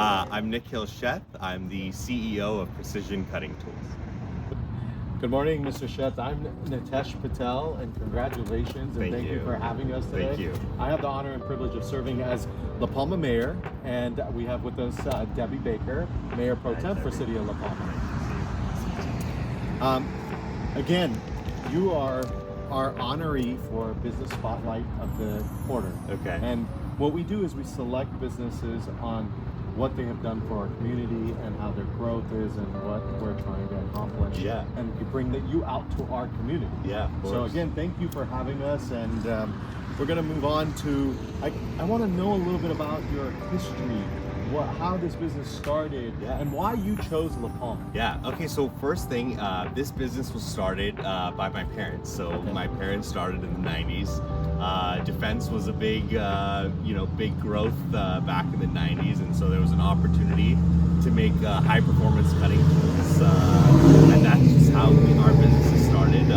I'm Nick Hilsheth. I'm the CEO of Precision Cutting Tools. Good morning, Mr. Sheth. I'm Nitesh Patel, and congratulations and thank you for having us today. Thank you. I have the honor and privilege of serving as La Palma Mayor, and we have with us Debbie Baker, Mayor Pro Tem for City of La Palma. Again, you are our honoree for Business Spotlight of the quarter. Okay. And what we do is we select businesses on what they have done for our community and how their growth is and what we're trying to accomplish. Yeah. And we bring you out to our community. Yeah, of course. So again, thank you for having us, and we're going to move on to, I want to know a little bit about your history, how this business started, and why you chose La Palma. Yeah, okay, so first thing, this business was started by my parents. So my parents started in the 90s. Defense was a big, big growth back in the 90s, and so there was an opportunity to make high performance cutting tools, and that's just how our business started.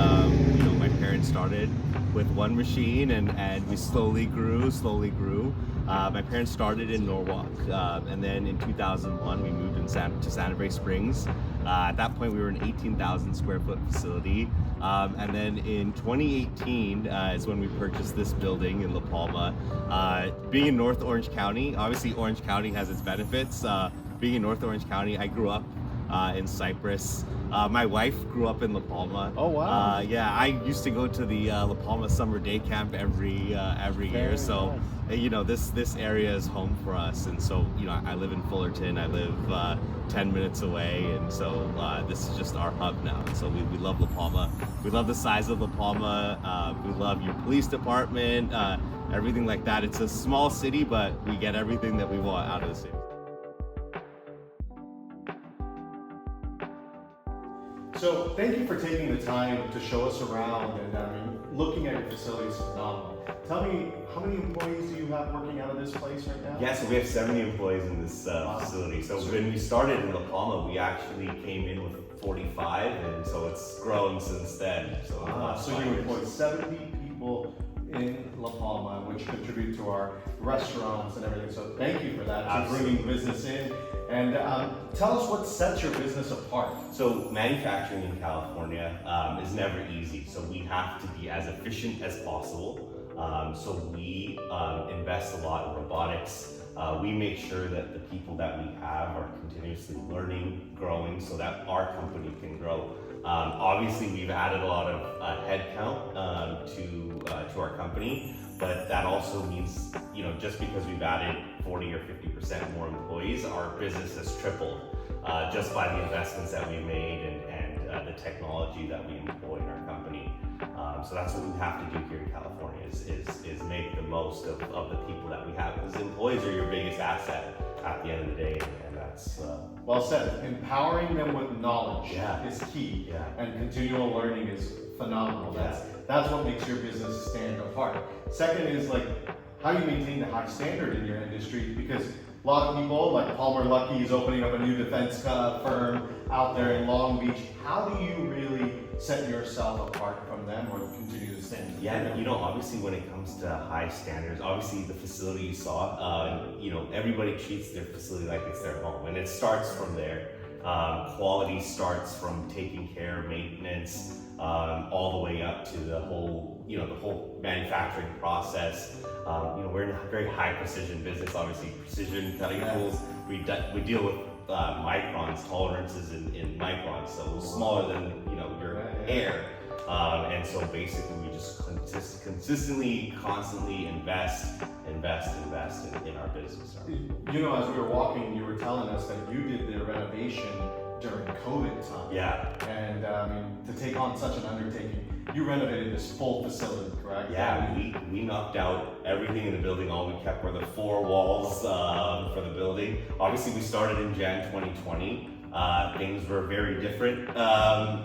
My parents started with one machine, and we slowly grew. My parents started in Norwalk, and then in 2001 we moved to Santa Fe Springs. At that point we were an 18,000 square foot facility, and then in 2018 is when we purchased this building in La Palma. Being in North Orange County, obviously Orange County has its benefits. Being in North Orange County, I grew up in Cypress. My wife grew up in La Palma. Oh wow! Yeah, I used to go to the La Palma summer day camp every year. So, nice. This area is home for us, and so I live in Fullerton. I live 10 minutes away, and so this is just our hub now. And so we love La Palma. We love the size of La Palma. We love your police department, everything like that. It's a small city, but we get everything that we want out of the city. So thank you for taking the time to show us around, and looking at your facility is phenomenal. Tell me, how many employees do you have working out of this place right now? Yeah, so we have 70 employees in this facility. So when we started in La Palma, we actually came in with 45, and so it's grown since then. So you employ 70 people in La Palma, which contribute to our restaurants and everything. So thank you for that, for bringing business in. And tell us what sets your business apart. So manufacturing in California is never easy. So we have to be as efficient as possible. So we invest a lot in robotics. We make sure that the people that we have are continuously learning, growing, so that our company can grow. Obviously, we've added a lot of headcount to our company, but that also means, just because we've added 40 or 50% more employees, our business has tripled just by the investments that we made and the technology that we employ in our company. So that's what we have to do here in California is make the most of the people that we have, because employees are your biggest asset at the end of the day, and that's well said. Empowering them with knowledge is key, and continual learning is phenomenal. That's what makes your business stand apart. Second is how you maintain the high standard in your industry, because a lot of people, like Palmer Luckey, is opening up a new defense firm out there in Long Beach. How do you really set yourself apart from them, or continue to stand? Yeah, obviously when it comes to high standards, obviously the facility you saw, everybody treats their facility like it's their home, and it starts from there. Quality starts from taking care, maintenance, all the way up to the whole manufacturing process. We're in a very high precision business. Obviously, precision cutting tools. We deal with microns, tolerances in microns, so smaller than your hair. And so basically, we just constantly invest in our business. As we were walking, you were telling us that you did the renovation during COVID time. Yeah. And to take on such an undertaking, you renovated this full facility, correct? Yeah, we knocked out everything in the building. All we kept were the 4 walls for the building. Obviously, we started in Jan 2020. Things were very different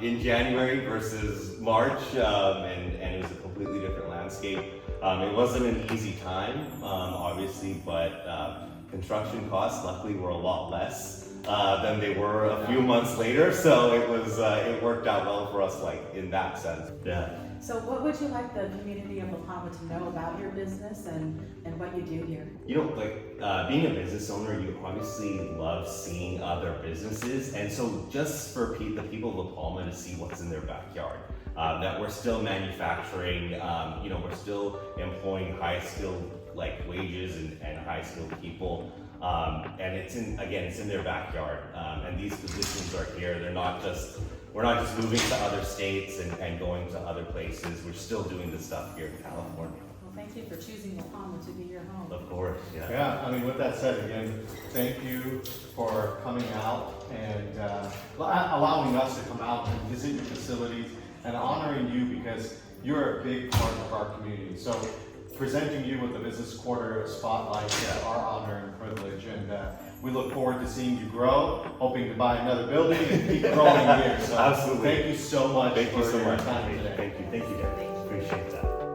in January versus March, and it was a completely different landscape. It wasn't an easy time, obviously, but construction costs luckily were a lot less than they were a few months later, so it worked out well for us, in that sense. Yeah. So what would you like the community of La Palma to know about your business and what you do here? You know, like being a business owner, you obviously love seeing other businesses, and so just for the people of La Palma to see what's in their backyard, that we're still manufacturing, you know, we're still employing high-skilled like wages and high-skilled people, and it's in their backyard, and these positions are here. We're not just moving to other states and going to other places. We're still doing this stuff here in California. Well, thank you for choosing La Palma to be your home. Of course, yeah. Yeah, I mean, with that said, again, thank you for coming out and allowing us to come out and visit your facilities and honoring you because you're a big part of our community. So presenting you with the Business Quarter Spotlight is our honor and privilege, and we look forward to seeing you grow, hoping to buy another building and keep growing here. So absolutely. Thank you so much Thank you so your much. time today. Thank you, Dave. Appreciate that.